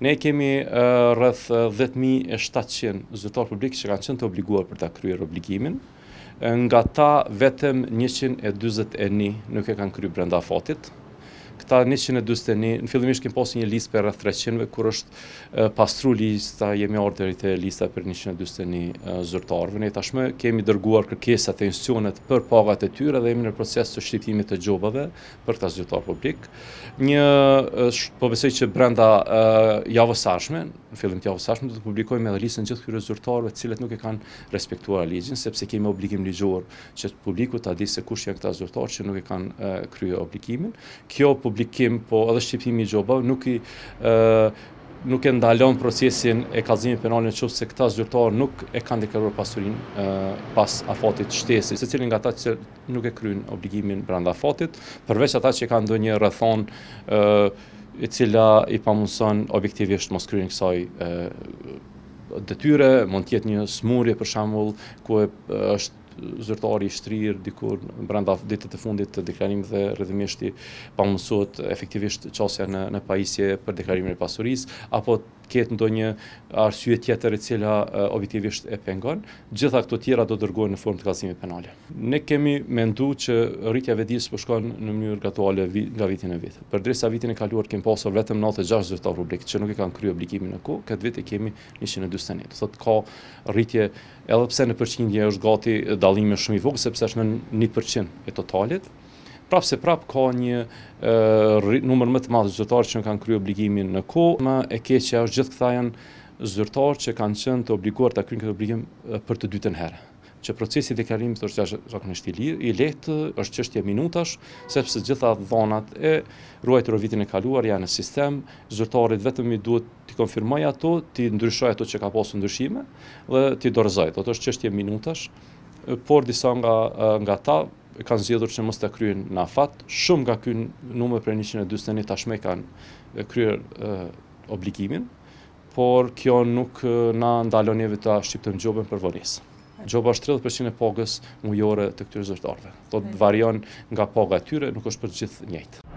Ne kemi rreth 10.700 zyrtar publik që kanë qenë të obliguar për ta kryer obligimin. Nga ta vetëm 141 nuk e kanë kryer brenda afatit. Këta 141, në fillimisht kemi pasur një listë për rreth 300-ve, kur është pastru lista, jemi ardhur deri te lista për 141 zyrtarëve. Ne tashmë kemi dërguar kërkesat e institucionet për pagat e tyre dhe jemi në proces të shqiptimit të gjobave për këta zyrtar publik. Po besoj që brenda javës së ardhshme, në fillim të javës së ardhshme, do të publikojmë edhe listën gjithë këtyre zyrtarëve të cilët nuk e kanë respektuar ligjin, sepse kemi obligim ligjor që publiku ta di se kush janë këta zyrtarë që nuk e kanë kryer obligimin. Kjo publikim, po edhe shqiptimi i gjobave nuk e ndalon procesin e kallëzimit penal nëse këta zyrtarë nuk e kanë deklaruar pasurinë pas afatit shtesë, secili nga ata që nuk e kryen obligimin brenda afatit, përveç ata që kanë ndonjë rrethonë e cila i pamundson objektivisht mos kryerjen e kësaj detyre, mund të jetë një smurje për shembull ku është zyrtari i shtrirë dikur brenda ditët të fundit të deklarimit dhe rrëdhëmisht i pamundsohet efektivisht çësia në pajisje për deklarimin e pasurisë, apo ketë ndonjë arsye tjetër e cila objektivisht e pengon, gjitha këto tjera do dërgohen në formë të kallëzimit penale. Ne kemi menduar që rritja e vedijes po shkon në mënyrë graduale nga viti në vit. Përderisa vitin e kaluar kemi pasur vetëm 96 zyrtar publik që nuk e kanë kryer obligimin në kohë, këtë vit e kemi 141. Do thotë ka rritje, edhe pse në përqindje është gati dallimi shumë i vogël sepse është në 1% e totalit. Prap ka një numër më të madh zyrtarë që nuk kanë kryer obligimin në kohë. Më e keqja është gjithë këta janë zyrtarë që kanë qenë të obliguar ta kryejnë këtë obligim për të dytën herë. Që procesi i deklarimit është zakonisht i lehtë, është çështje minutash, sepse gjitha dhonat e ruajtura vitin e kaluar janë në sistem, zyrtarit vetëm i duhet të konfirmojë ato, të ndryshojë ato që ka pasur ndryshime dhe të dorëzojë. Ato është çështje minutash, por disa nga ta kanë zgjedhur që mos ta kryejnë në afat. Shumë nga ky numër për 141 tashmë kanë kryer obligimin, por kjo nuk na ndalon neve ta shqiptojmë gjobën për vonesë. Gjoba është 30% e pagës mujore të këtyre zyrtarëve. Do të varion nga paga e tyre, nuk është për të gjithë njëjtë.